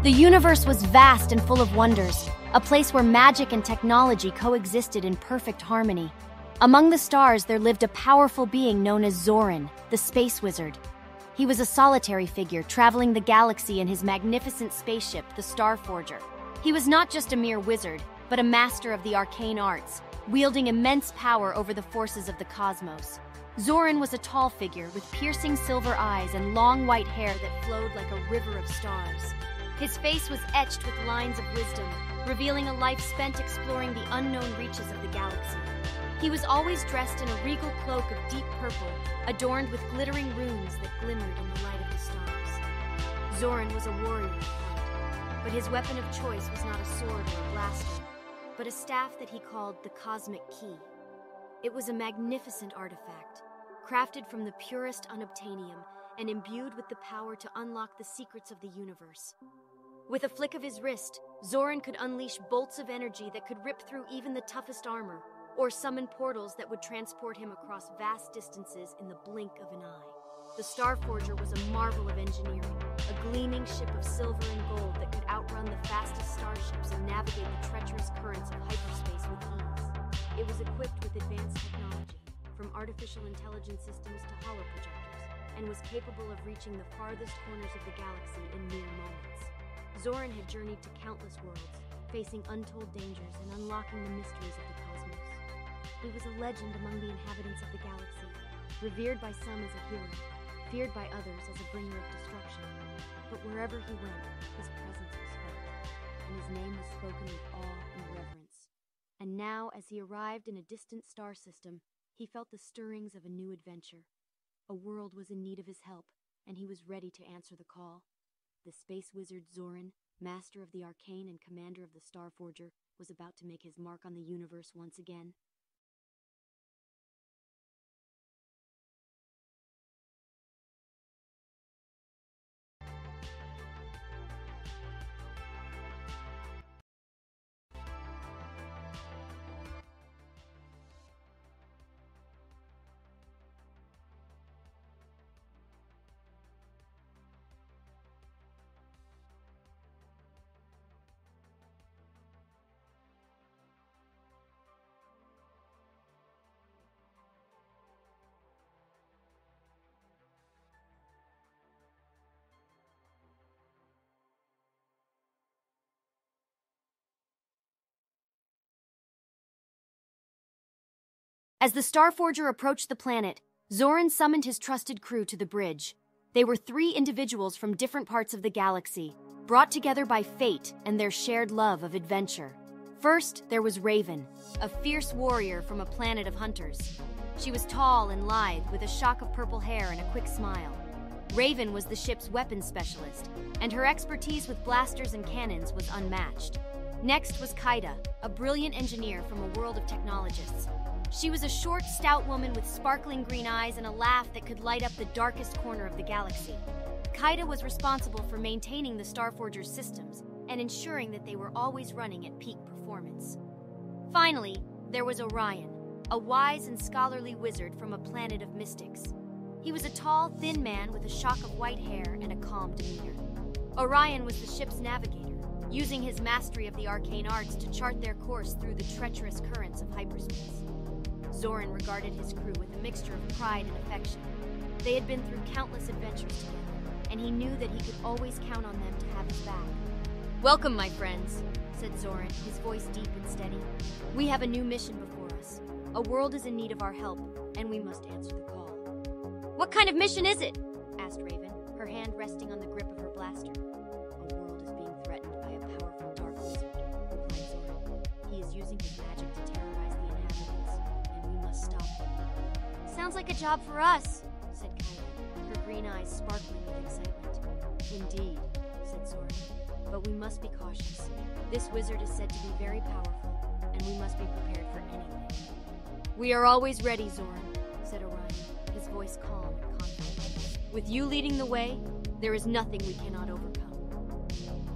The universe was vast and full of wonders, a place where magic and technology coexisted in perfect harmony. Among the stars, there lived a powerful being known as Zoran, the Space Wizard. He was a solitary figure, traveling the galaxy in his magnificent spaceship, the Starforger. He was not just a mere wizard, but a master of the arcane arts, wielding immense power over the forces of the cosmos. Zoran was a tall figure with piercing silver eyes and long white hair that flowed like a river of stars. His face was etched with lines of wisdom, revealing a life spent exploring the unknown reaches of the galaxy. He was always dressed in a regal cloak of deep purple, adorned with glittering runes that glimmered in the light of the stars. Zoran was a warrior at heart, but his weapon of choice was not a sword or a blaster, but a staff that he called the Cosmic Key. It was a magnificent artifact, crafted from the purest unobtainium and imbued with the power to unlock the secrets of the universe. With a flick of his wrist, Zoran could unleash bolts of energy that could rip through even the toughest armor, or summon portals that would transport him across vast distances in the blink of an eye. The Starforger was a marvel of engineering, a gleaming ship of silver and gold that could outrun the fastest starships and navigate the treacherous currents of hyperspace with ease. It was equipped with advanced technology, from artificial intelligence systems to holoprojectors, and was capable of reaching the farthest corners of the galaxy in mere moments. Zoran had journeyed to countless worlds, facing untold dangers and unlocking the mysteries of the cosmos. He was a legend among the inhabitants of the galaxy, revered by some as a hero, feared by others as a bringer of destruction. But wherever he went, his presence was felt, and his name was spoken with awe and reverence. And now, as he arrived in a distant star system, he felt the stirrings of a new adventure. A world was in need of his help, and he was ready to answer the call. The space wizard Zoran, master of the arcane and commander of the Starforger, was about to make his mark on the universe once again. As the Starforger approached the planet, Zoran summoned his trusted crew to the bridge. They were 3 individuals from different parts of the galaxy, brought together by fate and their shared love of adventure. First, there was Raven, a fierce warrior from a planet of hunters. She was tall and lithe, with a shock of purple hair and a quick smile. Raven was the ship's weapons specialist, and her expertise with blasters and cannons was unmatched. Next was Kaida, a brilliant engineer from a world of technologists. She was a short, stout woman with sparkling green eyes and a laugh that could light up the darkest corner of the galaxy. Kaida was responsible for maintaining the Starforger's systems and ensuring that they were always running at peak performance. Finally, there was Orion, a wise and scholarly wizard from a planet of mystics. He was a tall, thin man with a shock of white hair and a calm demeanor. Orion was the ship's navigator, using his mastery of the arcane arts to chart their course through the treacherous currents of hyperspace. Zoran regarded his crew with a mixture of pride and affection. They had been through countless adventures together, and he knew that he could always count on them to have his back. "Welcome, my friends," said Zoran, his voice deep and steady. "We have a new mission before us. A world is in need of our help, and we must answer the call." "What kind of mission is it?" asked Raven, her hand resting on the grip of her blaster. "A world is being threatened by a powerful dark wizard," replied Zoran. "He is using his magic to terrorize the inhabitants, and we must stop him." "Sounds like a job for us," said Kaida, her green eyes sparkling with excitement. "Indeed," said Zoran, "but we must be cautious. This wizard is said to be very powerful, and we must be prepared for anything." "We are always ready, Zoran," said Orion, his voice calm and confident. "With you leading the way, there is nothing we cannot overcome."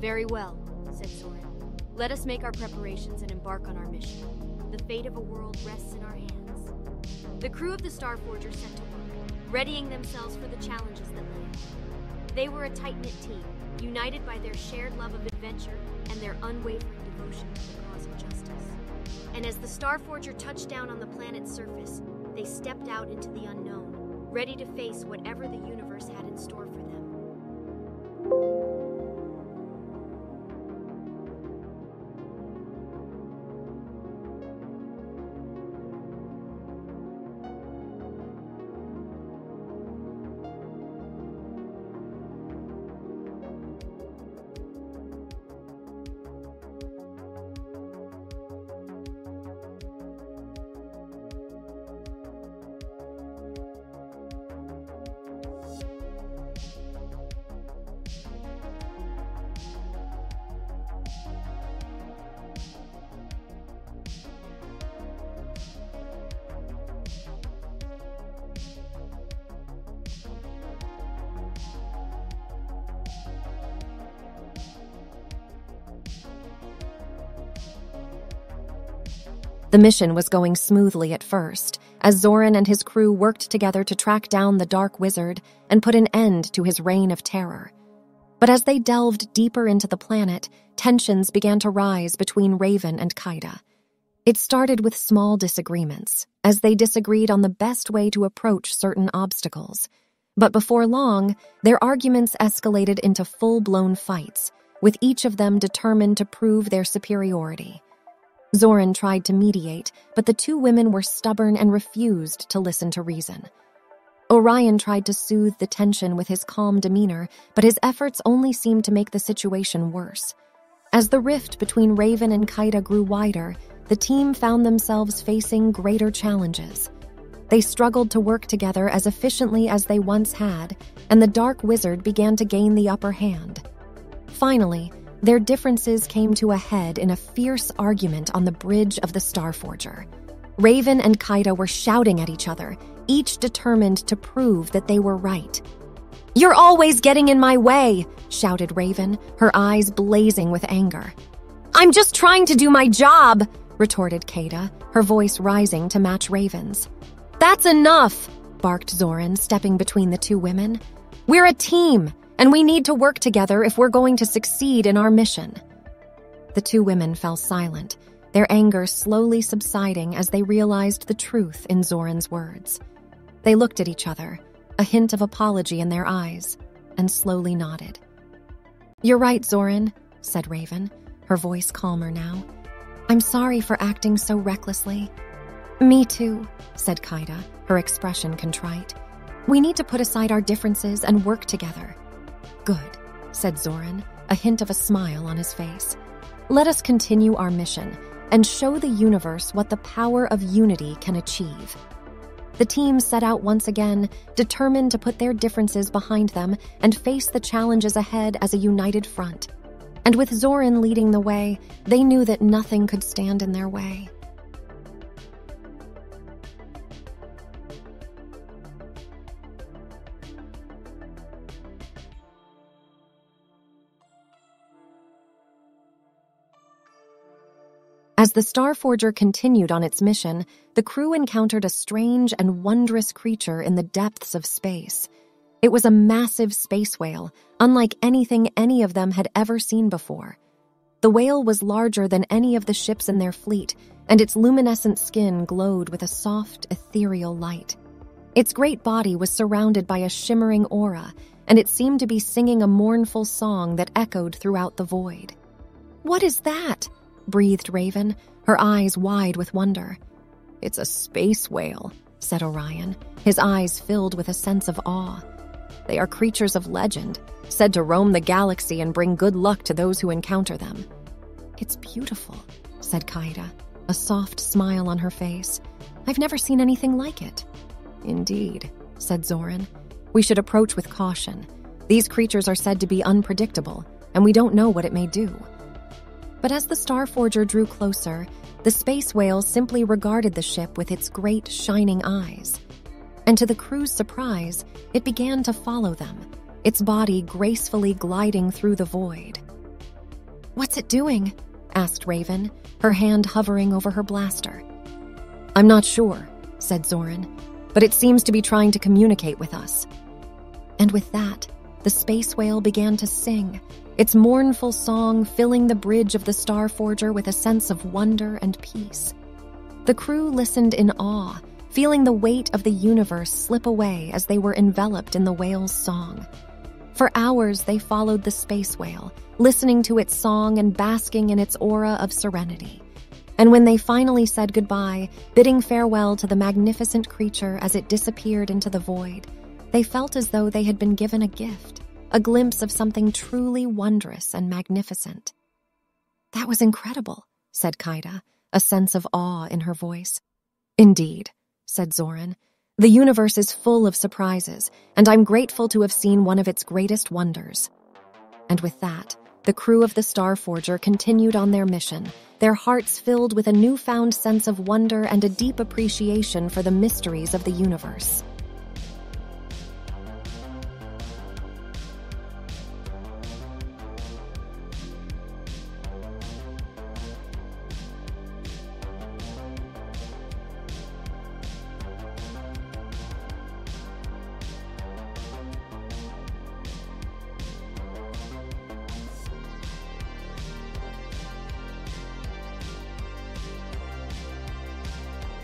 "Very well," said Zoran. "Let us make our preparations and embark on our mission. The fate of a world rests in our hands." The crew of the Starforger set to work, readying themselves for the challenges that lay ahead. They were a tight-knit team, united by their shared love of adventure and their unwavering devotion to the cause of justice. And as the Starforger touched down on the planet's surface, they stepped out into the unknown, ready to face whatever the universe had in store for them. The mission was going smoothly at first, as Zoran and his crew worked together to track down the Dark Wizard and put an end to his reign of terror. But as they delved deeper into the planet, tensions began to rise between Raven and Kaida. It started with small disagreements, as they disagreed on the best way to approach certain obstacles. But before long, their arguments escalated into full-blown fights, with each of them determined to prove their superiority. Zoran tried to mediate, but the two women were stubborn and refused to listen to reason. Orion tried to soothe the tension with his calm demeanor, but his efforts only seemed to make the situation worse. As the rift between Raven and Kaida grew wider, the team found themselves facing greater challenges. They struggled to work together as efficiently as they once had, and the Dark Wizard began to gain the upper hand. Finally, their differences came to a head in a fierce argument on the bridge of the Starforger. Raven and Kaida were shouting at each other, each determined to prove that they were right. "You're always getting in my way," shouted Raven, her eyes blazing with anger. "I'm just trying to do my job," retorted Kaida, her voice rising to match Raven's. "That's enough," barked Zoran, stepping between the two women. "We're a team, and we need to work together if we're going to succeed in our mission." The two women fell silent, their anger slowly subsiding as they realized the truth in Zoran's words. They looked at each other, a hint of apology in their eyes, and slowly nodded. "You're right, Zoran," said Raven, her voice calmer now. "I'm sorry for acting so recklessly." "Me too," said Kaida, her expression contrite. "We need to put aside our differences and work together." "Good," said Zoran, a hint of a smile on his face. "Let us continue our mission and show the universe what the power of unity can achieve." The team set out once again, determined to put their differences behind them and face the challenges ahead as a united front. And with Zoran leading the way, they knew that nothing could stand in their way. As the Starforger continued on its mission, the crew encountered a strange and wondrous creature in the depths of space. It was a massive space whale, unlike anything any of them had ever seen before. The whale was larger than any of the ships in their fleet, and its luminescent skin glowed with a soft, ethereal light. Its great body was surrounded by a shimmering aura, and it seemed to be singing a mournful song that echoed throughout the void. "What is that?" breathed Raven, her eyes wide with wonder. "It's a space whale," said Orion, his eyes filled with a sense of awe. "They are creatures of legend, said to roam the galaxy and bring good luck to those who encounter them." "It's beautiful," said Kaida, a soft smile on her face. "I've never seen anything like it." "Indeed," said Zoran. "We should approach with caution. These creatures are said to be unpredictable, and we don't know what it may do." But as the Starforger drew closer, the space whale simply regarded the ship with its great shining eyes. And to the crew's surprise, it began to follow them, its body gracefully gliding through the void. "What's it doing?" asked Raven, her hand hovering over her blaster. "I'm not sure," said Zoran, "but it seems to be trying to communicate with us." And with that, the space whale began to sing, its mournful song filling the bridge of the Star Forger with a sense of wonder and peace. The crew listened in awe, feeling the weight of the universe slip away as they were enveloped in the whale's song. For hours, they followed the space whale, listening to its song and basking in its aura of serenity. And when they finally said goodbye, bidding farewell to the magnificent creature as it disappeared into the void, they felt as though they had been given a gift, a glimpse of something truly wondrous and magnificent. "That was incredible," said Kaida, a sense of awe in her voice. "Indeed," said Zoran. "The universe is full of surprises, and I'm grateful to have seen one of its greatest wonders." And with that, the crew of the Star Forger continued on their mission, their hearts filled with a newfound sense of wonder and a deep appreciation for the mysteries of the universe.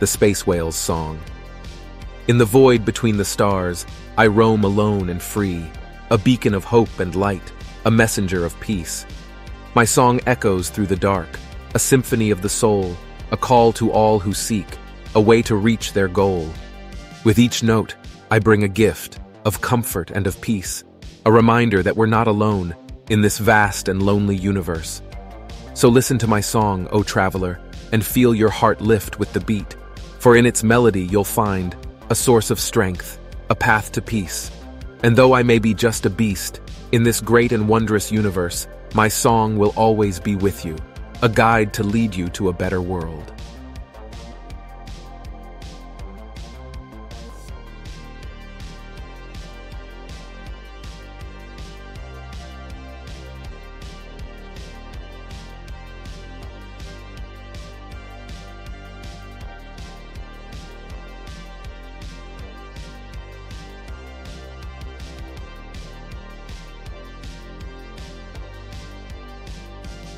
The space whale's song. In the void between the stars, I roam alone and free, a beacon of hope and light, a messenger of peace. My song echoes through the dark, a symphony of the soul, a call to all who seek, a way to reach their goal. With each note, I bring a gift of comfort and of peace, a reminder that we're not alone in this vast and lonely universe. So listen to my song, O traveler, and feel your heart lift with the beat. For in its melody you'll find a source of strength, a path to peace. And though I may be just a beast, in this great and wondrous universe, my song will always be with you, a guide to lead you to a better world.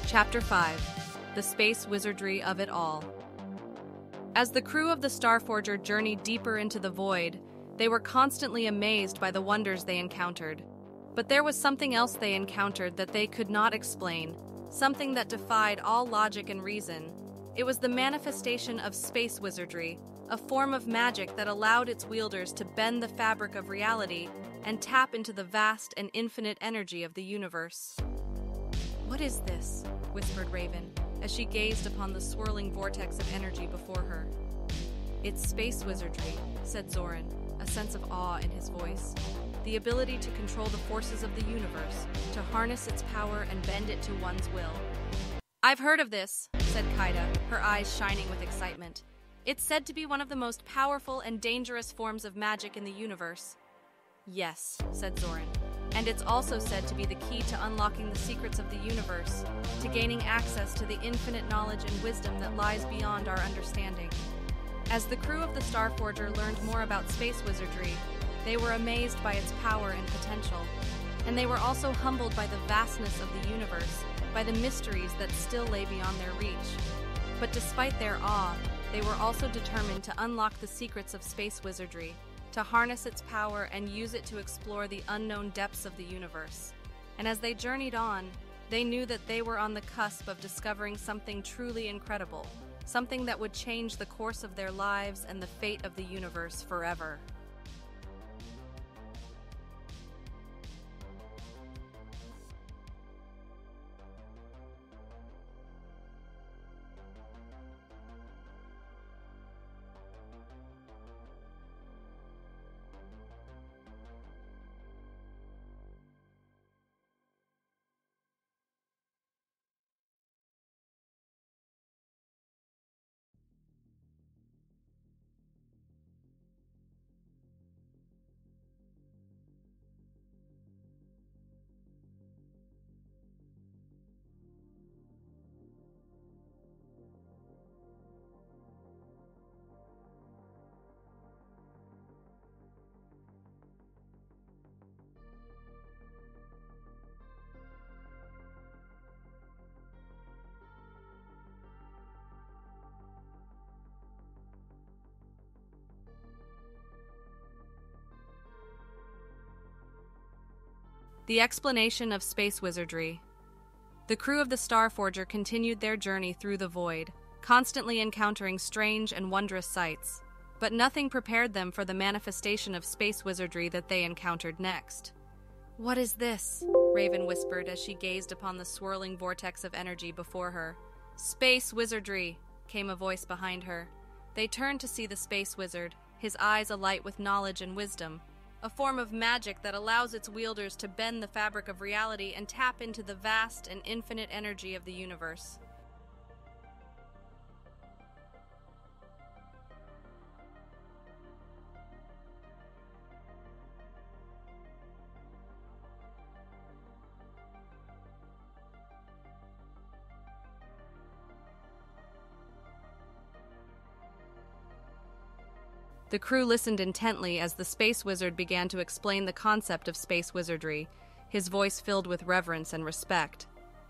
Chapter 5. The Space Wizardry of It All. As the crew of the Star Forger journeyed deeper into the void, they were constantly amazed by the wonders they encountered. But there was something else they encountered that they could not explain, something that defied all logic and reason. It was the manifestation of space wizardry, a form of magic that allowed its wielders to bend the fabric of reality and tap into the vast and infinite energy of the universe. "What is this?" whispered Raven, as she gazed upon the swirling vortex of energy before her. "It's space wizardry," said Zoran, a sense of awe in his voice. "The ability to control the forces of the universe, to harness its power and bend it to one's will." "I've heard of this," said Kaida, her eyes shining with excitement. "It's said to be one of the most powerful and dangerous forms of magic in the universe." "Yes," said Zoran. "And it's also said to be the key to unlocking the secrets of the universe, to gaining access to the infinite knowledge and wisdom that lies beyond our understanding." As the crew of the Star Forger learned more about space wizardry, they were amazed by its power and potential. And they were also humbled by the vastness of the universe, by the mysteries that still lay beyond their reach. But despite their awe, they were also determined to unlock the secrets of space wizardry, to harness its power and use it to explore the unknown depths of the universe. And as they journeyed on, they knew that they were on the cusp of discovering something truly incredible, something that would change the course of their lives and the fate of the universe forever. The explanation of space wizardry. The crew of the Starforger continued their journey through the void, constantly encountering strange and wondrous sights, but nothing prepared them for the manifestation of space wizardry that they encountered next. "What is this?" Raven whispered as she gazed upon the swirling vortex of energy before her. "Space wizardry," came a voice behind her. They turned to see the space wizard, his eyes alight with knowledge and wisdom, a form of magic that allows its wielders to bend the fabric of reality and tap into the vast and infinite energy of the universe. The crew listened intently as the space wizard began to explain the concept of space wizardry, his voice filled with reverence and respect.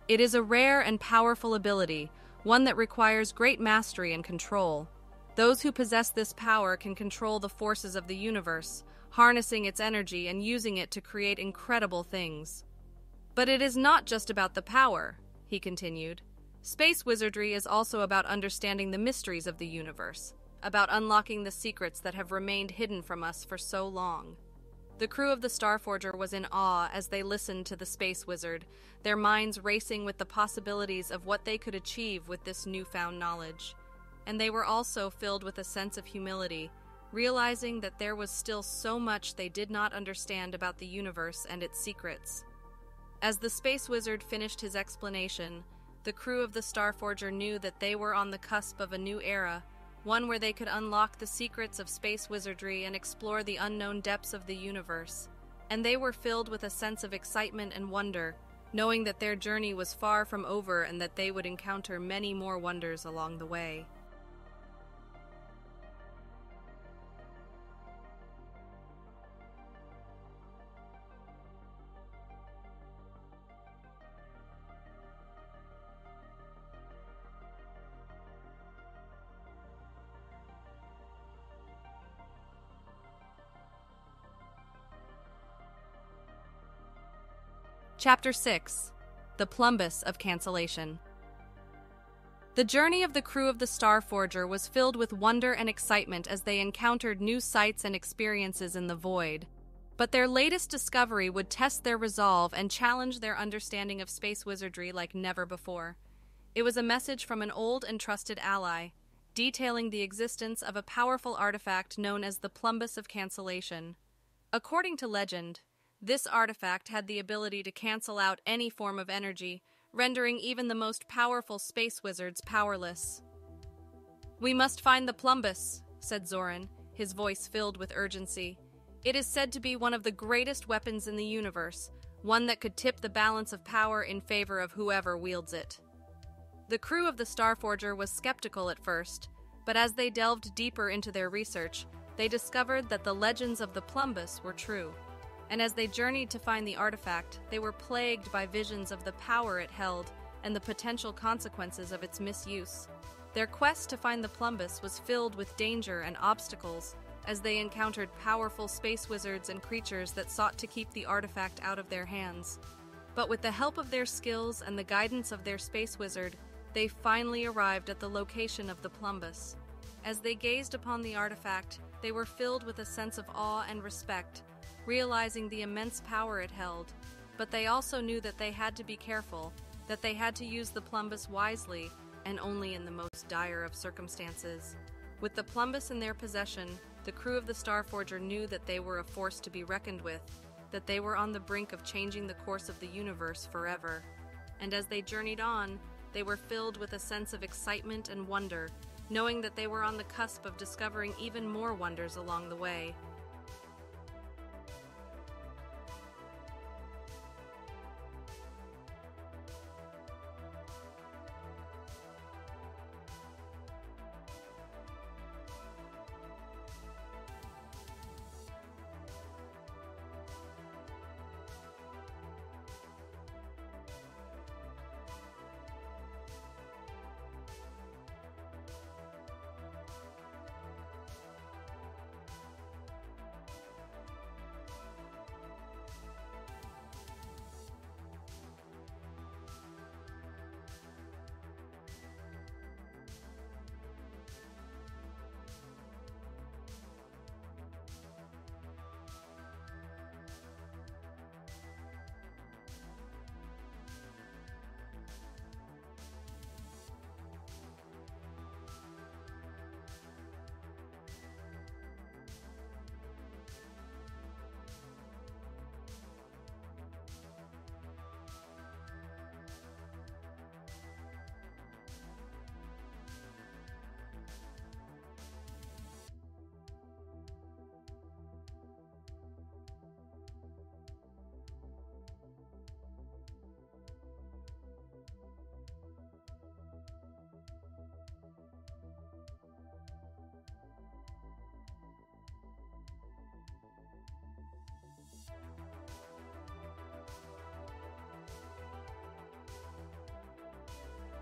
"It is a rare and powerful ability, one that requires great mastery and control. Those who possess this power can control the forces of the universe, harnessing its energy and using it to create incredible things. But it is not just about the power," he continued. "Space wizardry is also about understanding the mysteries of the universe, about unlocking the secrets that have remained hidden from us for so long." The crew of the Starforger was in awe as they listened to the space wizard, their minds racing with the possibilities of what they could achieve with this newfound knowledge. And they were also filled with a sense of humility, realizing that there was still so much they did not understand about the universe and its secrets. As the space wizard finished his explanation, the crew of the Starforger knew that they were on the cusp of a new era, one where they could unlock the secrets of space wizardry and explore the unknown depths of the universe. And they were filled with a sense of excitement and wonder, knowing that their journey was far from over and that they would encounter many more wonders along the way. Chapter 6. The Plumbus of Cancellation. The journey of the crew of the Starforger was filled with wonder and excitement as they encountered new sights and experiences in the void. But their latest discovery would test their resolve and challenge their understanding of space wizardry like never before. It was a message from an old and trusted ally, detailing the existence of a powerful artifact known as the Plumbus of Cancellation. According to legend, this artifact had the ability to cancel out any form of energy, rendering even the most powerful space wizards powerless. "We must find the Plumbus," said Zoran, his voice filled with urgency. "It is said to be one of the greatest weapons in the universe, one that could tip the balance of power in favor of whoever wields it." The crew of the Starforger was skeptical at first, but as they delved deeper into their research, they discovered that the legends of the Plumbus were true. And as they journeyed to find the artifact, they were plagued by visions of the power it held and the potential consequences of its misuse. Their quest to find the Plumbus was filled with danger and obstacles, as they encountered powerful space wizards and creatures that sought to keep the artifact out of their hands. But with the help of their skills and the guidance of their space wizard, they finally arrived at the location of the Plumbus. As they gazed upon the artifact, they were filled with a sense of awe and respect, realizing the immense power it held. But they also knew that they had to be careful, that they had to use the Plumbus wisely, and only in the most dire of circumstances. With the Plumbus in their possession, the crew of the Starforger knew that they were a force to be reckoned with, that they were on the brink of changing the course of the universe forever. And as they journeyed on, they were filled with a sense of excitement and wonder, knowing that they were on the cusp of discovering even more wonders along the way.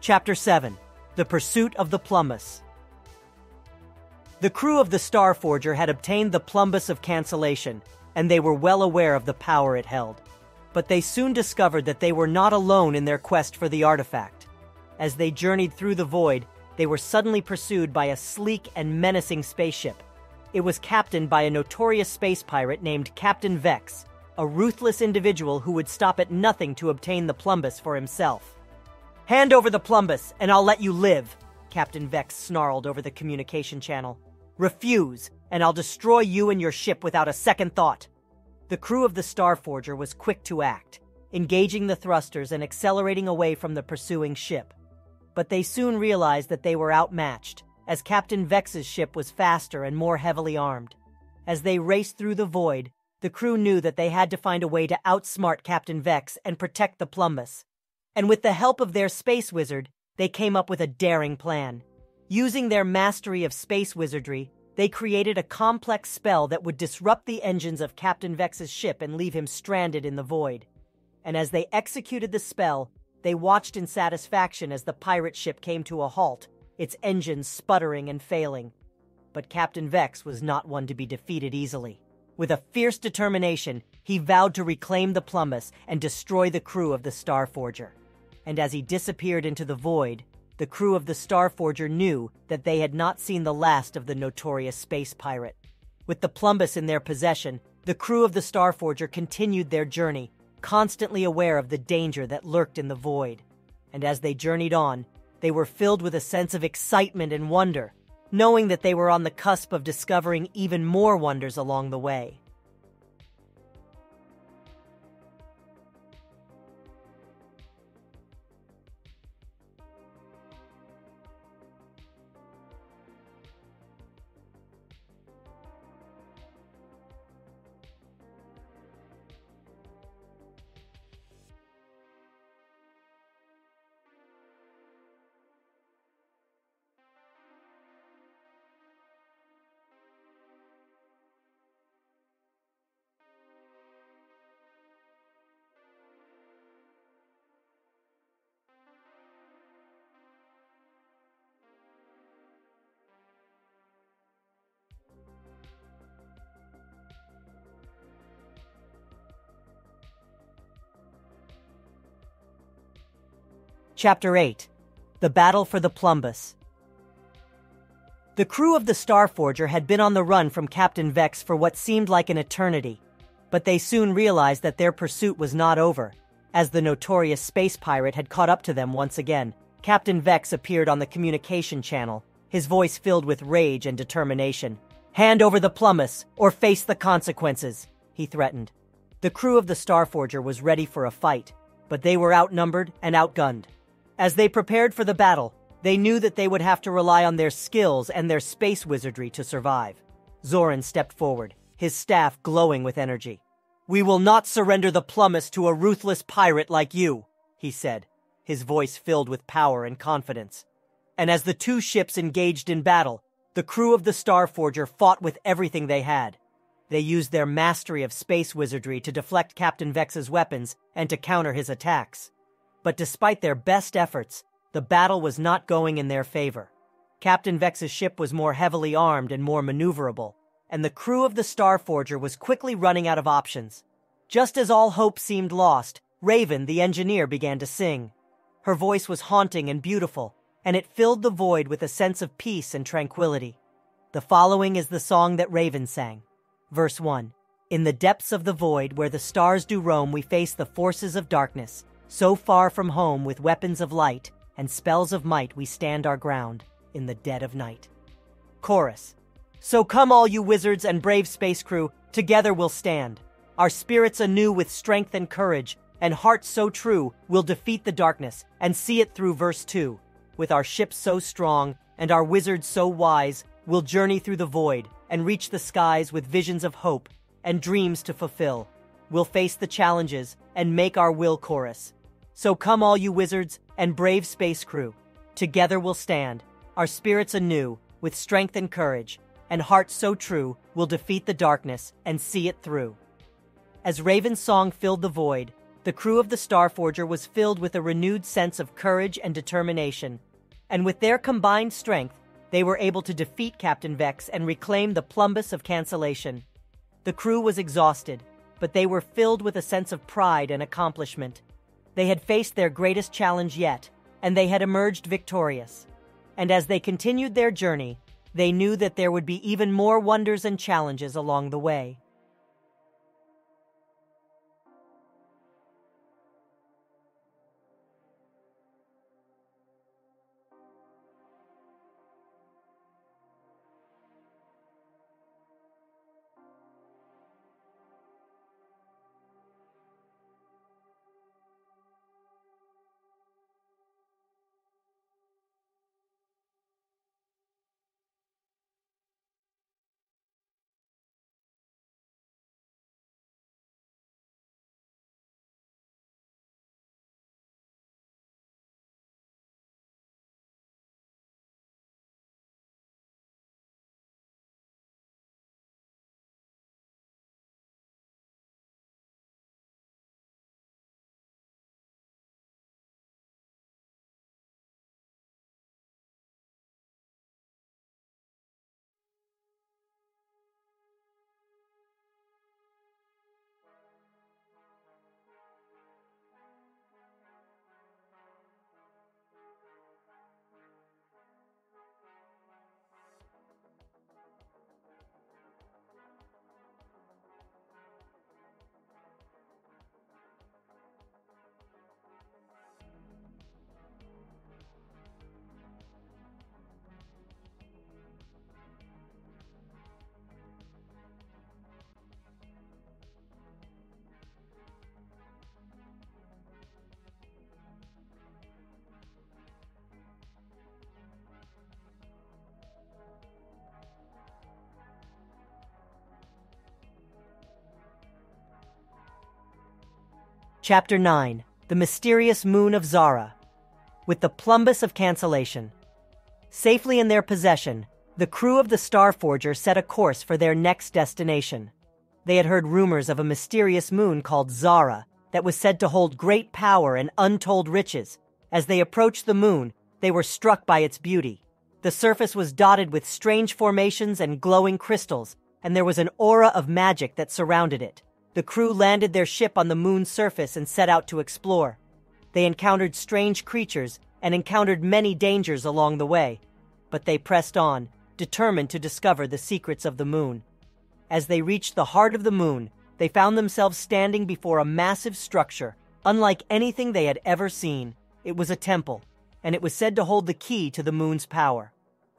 Chapter 7. The Pursuit of the Plumbus. The crew of the Star Forger had obtained the Plumbus of Cancellation, and they were well aware of the power it held. But they soon discovered that they were not alone in their quest for the artifact. As they journeyed through the void, they were suddenly pursued by a sleek and menacing spaceship. It was captained by a notorious space pirate named Captain Vex, a ruthless individual who would stop at nothing to obtain the Plumbus for himself. "Hand over the Plumbus, and I'll let you live," Captain Vex snarled over the communication channel. "Refuse, and I'll destroy you and your ship without a second thought." The crew of the Star Forger was quick to act, engaging the thrusters and accelerating away from the pursuing ship. But they soon realized that they were outmatched, as Captain Vex's ship was faster and more heavily armed. As they raced through the void, the crew knew that they had to find a way to outsmart Captain Vex and protect the Plumbus. And with the help of their space wizard, they came up with a daring plan. Using their mastery of space wizardry, they created a complex spell that would disrupt the engines of Captain Vex's ship and leave him stranded in the void. And as they executed the spell, they watched in satisfaction as the pirate ship came to a halt, its engines sputtering and failing. But Captain Vex was not one to be defeated easily. With a fierce determination, he vowed to reclaim the Plumbus and destroy the crew of the Star Forger. And as he disappeared into the void, the crew of the Star Forger knew that they had not seen the last of the notorious space pirate. With the Plumbus in their possession, the crew of the Star Forger continued their journey, constantly aware of the danger that lurked in the void. And as they journeyed on, they were filled with a sense of excitement and wonder, knowing that they were on the cusp of discovering even more wonders along the way. Chapter 8. The Battle for the Plumbus. The crew of the Star Forger had been on the run from Captain Vex for what seemed like an eternity, but they soon realized that their pursuit was not over. As the notorious space pirate had caught up to them once again, Captain Vex appeared on the communication channel, his voice filled with rage and determination. "Hand over the Plumbus, or face the consequences," he threatened. The crew of the Star Forger was ready for a fight, but they were outnumbered and outgunned. As they prepared for the battle, they knew that they would have to rely on their skills and their space wizardry to survive. Zoran stepped forward, his staff glowing with energy. "We will not surrender the Plumbus to a ruthless pirate like you," he said, his voice filled with power and confidence. And as the two ships engaged in battle, the crew of the Star Forger fought with everything they had. They used their mastery of space wizardry to deflect Captain Vex's weapons and to counter his attacks. But despite their best efforts, the battle was not going in their favor. Captain Vex's ship was more heavily armed and more maneuverable, and the crew of the Star Forger was quickly running out of options. Just as all hope seemed lost, Raven, the engineer, began to sing. Her voice was haunting and beautiful, and it filled the void with a sense of peace and tranquility. The following is the song that Raven sang. Verse 1. "In the depths of the void where the stars do roam, we face the forces of darkness. So far from home with weapons of light and spells of might we stand our ground in the dead of night." Chorus. "So come all you wizards and brave space crew, together we'll stand. Our spirits anew with strength and courage, and hearts so true, we'll defeat the darkness and see it through." Verse 2. "With our ships so strong and our wizards so wise, we'll journey through the void and reach the skies with visions of hope and dreams to fulfill. We'll face the challenges and make our will." Chorus. "So come all you wizards and brave space crew. Together we'll stand, our spirits anew, with strength and courage, and hearts so true, we'll defeat the darkness and see it through." As Raven's song filled the void, the crew of the Starforger was filled with a renewed sense of courage and determination, and with their combined strength, they were able to defeat Captain Vex and reclaim the Plumbus of Cancellation. The crew was exhausted, but they were filled with a sense of pride and accomplishment. They had faced their greatest challenge yet, and they had emerged victorious. And as they continued their journey, they knew that there would be even more wonders and challenges along the way. Chapter 9. The Mysterious Moon of Zara. With the Plumbus of Cancellation. Safely in their possession, the crew of the Starforger set a course for their next destination. They had heard rumors of a mysterious moon called Zara that was said to hold great power and untold riches. As they approached the moon, they were struck by its beauty. The surface was dotted with strange formations and glowing crystals, and there was an aura of magic that surrounded it. The crew landed their ship on the moon's surface and set out to explore. They encountered strange creatures and encountered many dangers along the way, but they pressed on, determined to discover the secrets of the moon. As they reached the heart of the moon, they found themselves standing before a massive structure, unlike anything they had ever seen. It was a temple, and it was said to hold the key to the moon's power.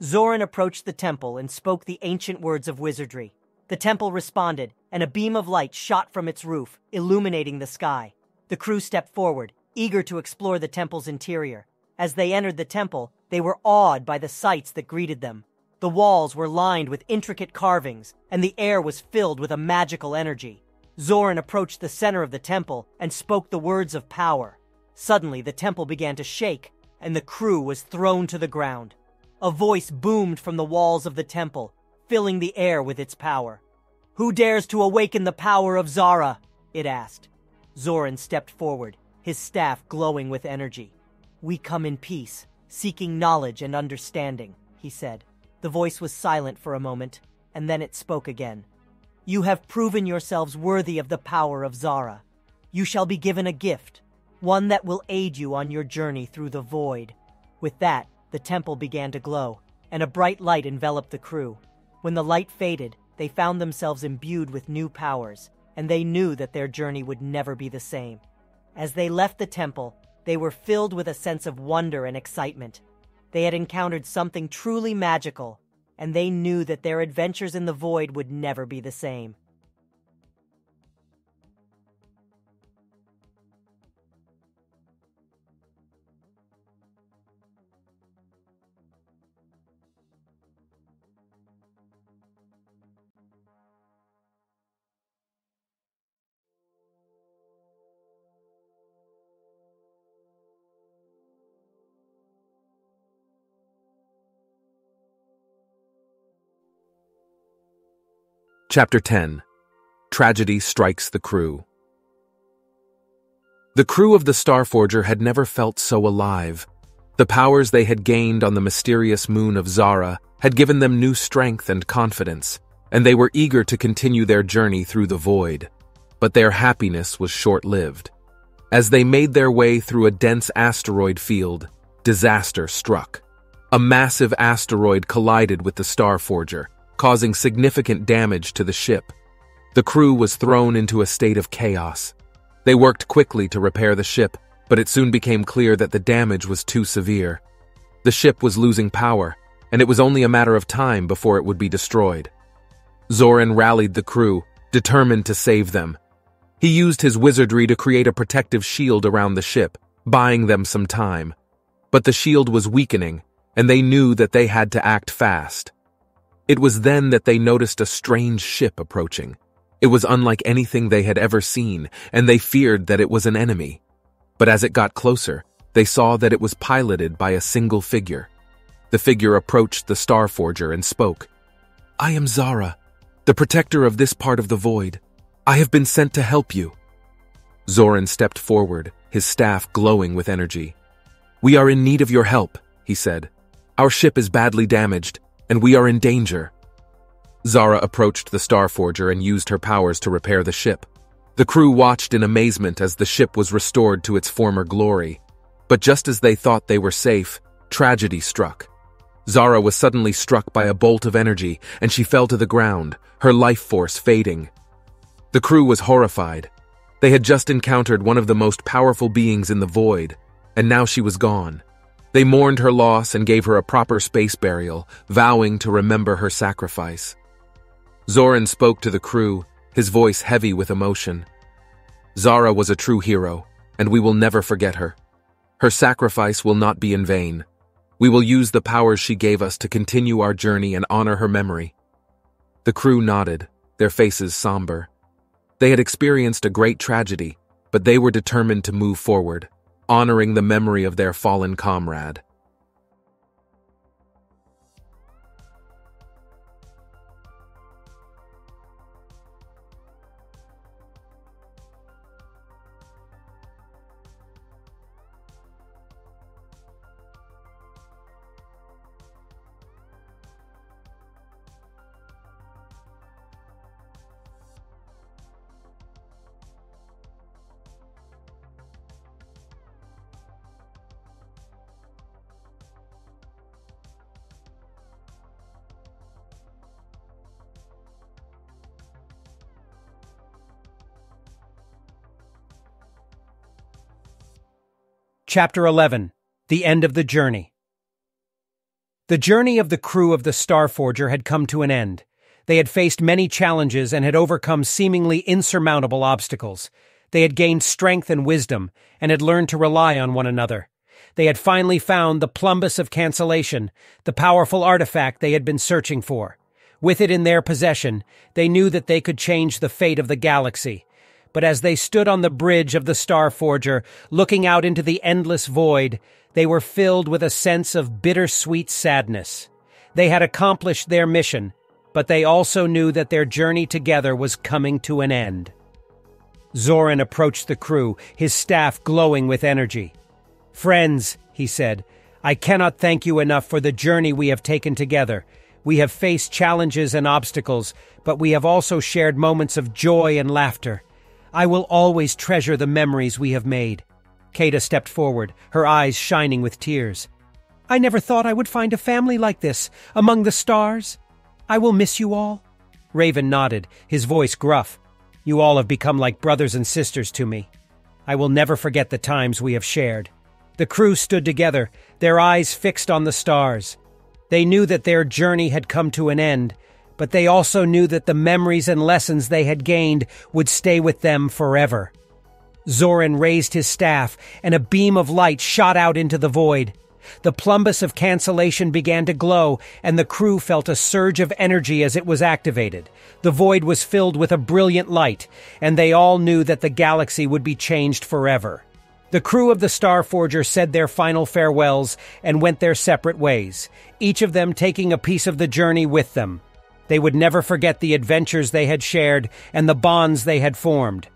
Zoran approached the temple and spoke the ancient words of wizardry. The temple responded, and a beam of light shot from its roof, illuminating the sky. The crew stepped forward, eager to explore the temple's interior. As they entered the temple, they were awed by the sights that greeted them. The walls were lined with intricate carvings, and the air was filled with a magical energy. Zoran approached the center of the temple and spoke the words of power. Suddenly, the temple began to shake, and the crew was thrown to the ground. A voice boomed from the walls of the temple, filling the air with its power. "Who dares to awaken the power of Zara?" it asked. Zoran stepped forward, his staff glowing with energy. "We come in peace, seeking knowledge and understanding," he said. The voice was silent for a moment, and then it spoke again. "You have proven yourselves worthy of the power of Zara. You shall be given a gift, one that will aid you on your journey through the void." With that, the temple began to glow, and a bright light enveloped the crew. When the light faded, they found themselves imbued with new powers, and they knew that their journey would never be the same. As they left the temple, they were filled with a sense of wonder and excitement. They had encountered something truly magical, and they knew that their adventures in the void would never be the same. Chapter 10. Tragedy Strikes the Crew. The crew of the Starforger had never felt so alive. The powers they had gained on the mysterious moon of Zara had given them new strength and confidence, and they were eager to continue their journey through the void. But their happiness was short-lived. As they made their way through a dense asteroid field, disaster struck. A massive asteroid collided with the Starforger, causing significant damage to the ship. The crew was thrown into a state of chaos. They worked quickly to repair the ship, but it soon became clear that the damage was too severe. The ship was losing power, and it was only a matter of time before it would be destroyed. Zoran rallied the crew, determined to save them. He used his wizardry to create a protective shield around the ship, buying them some time. But the shield was weakening, and they knew that they had to act fast. It was then that they noticed a strange ship approaching. It was unlike anything they had ever seen, and they feared that it was an enemy. But as it got closer, they saw that it was piloted by a single figure. The figure approached the Starforger and spoke. "I am Zara, the protector of this part of the void. I have been sent to help you." Zoran stepped forward, his staff glowing with energy. "We are in need of your help," he said. "Our ship is badly damaged, and we are in danger." Zara approached the Starforger and used her powers to repair the ship. The crew watched in amazement as the ship was restored to its former glory. But just as they thought they were safe, tragedy struck. Zara was suddenly struck by a bolt of energy, and she fell to the ground, her life force fading. The crew was horrified. They had just encountered one of the most powerful beings in the void, and now she was gone. They mourned her loss and gave her a proper space burial, vowing to remember her sacrifice. Zoran spoke to the crew, his voice heavy with emotion. "Zara was a true hero, and we will never forget her. Her sacrifice will not be in vain. We will use the powers she gave us to continue our journey and honor her memory." The crew nodded, their faces somber. They had experienced a great tragedy, but they were determined to move forward, honoring the memory of their fallen comrade. Chapter 11. The End of the Journey. The journey of the crew of the Starforger had come to an end. They had faced many challenges and had overcome seemingly insurmountable obstacles. They had gained strength and wisdom, and had learned to rely on one another. They had finally found the Plumbus of Cancellation, the powerful artifact they had been searching for. With it in their possession, they knew that they could change the fate of the galaxy. But as they stood on the bridge of the Starforger, looking out into the endless void, they were filled with a sense of bittersweet sadness. They had accomplished their mission, but they also knew that their journey together was coming to an end. Zoran approached the crew, his staff glowing with energy. "Friends," he said, "I cannot thank you enough for the journey we have taken together. We have faced challenges and obstacles, but we have also shared moments of joy and laughter. I will always treasure the memories we have made." Kata stepped forward, her eyes shining with tears. "I never thought I would find a family like this, among the stars. I will miss you all." Raven nodded, his voice gruff. "You all have become like brothers and sisters to me. I will never forget the times we have shared." The crew stood together, their eyes fixed on the stars. They knew that their journey had come to an end, but they also knew that the memories and lessons they had gained would stay with them forever. Zoran raised his staff, and a beam of light shot out into the void. The Plumbus of Cancellation began to glow, and the crew felt a surge of energy as it was activated. The void was filled with a brilliant light, and they all knew that the galaxy would be changed forever. The crew of the Starforger said their final farewells and went their separate ways, each of them taking a piece of the journey with them. They would never forget the adventures they had shared and the bonds they had formed.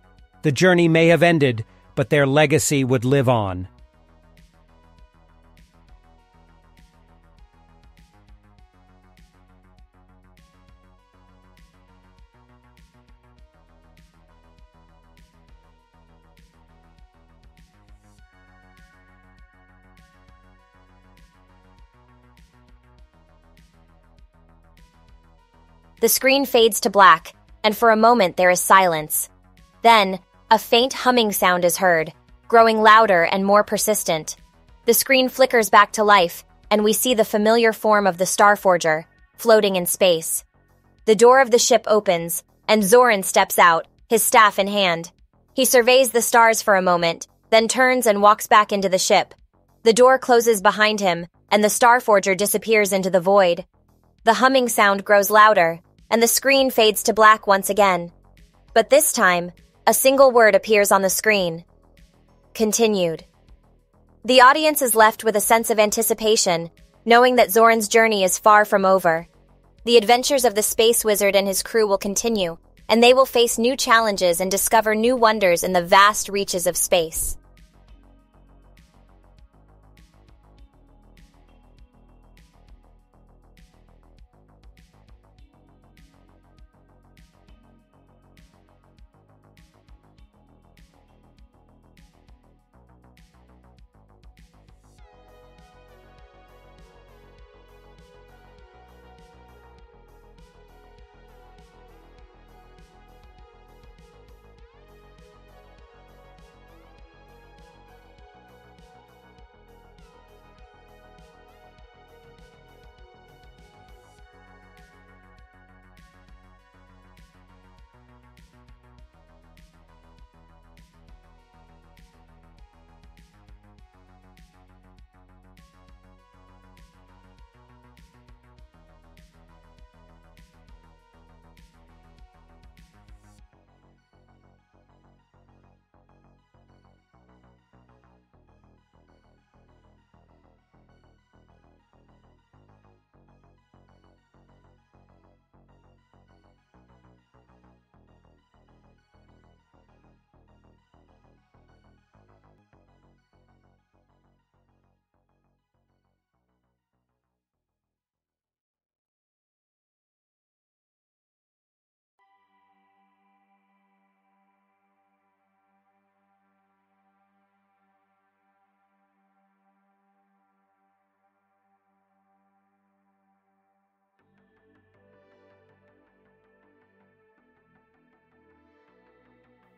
The journey may have ended, but their legacy would live on. The screen fades to black, and for a moment there is silence. Then, a faint humming sound is heard, growing louder and more persistent. The screen flickers back to life, and we see the familiar form of the Starforger, floating in space. The door of the ship opens, and Zoran steps out, his staff in hand. He surveys the stars for a moment, then turns and walks back into the ship. The door closes behind him, and the Starforger disappears into the void. The humming sound grows louder, and the screen fades to black once again. But this time, a single word appears on the screen. Continued. The audience is left with a sense of anticipation, knowing that Zoran's journey is far from over. The adventures of the Space Wizard and his crew will continue, and they will face new challenges and discover new wonders in the vast reaches of space.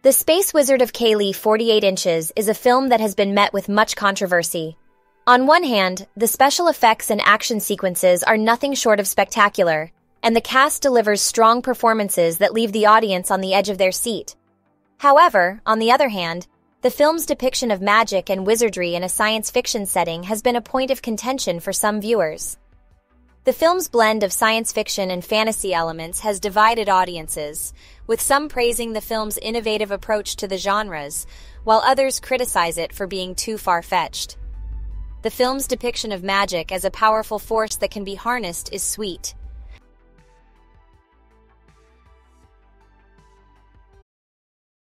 The Space Wizard of Kalee 48 Inches is a film that has been met with much controversy. On one hand, the special effects and action sequences are nothing short of spectacular, and the cast delivers strong performances that leave the audience on the edge of their seat. However, on the other hand, the film's depiction of magic and wizardry in a science fiction setting has been a point of contention for some viewers. The film's blend of science fiction and fantasy elements has divided audiences, with some praising the film's innovative approach to the genres, while others criticize it for being too far-fetched. The film's depiction of magic as a powerful force that can be harnessed is sweet,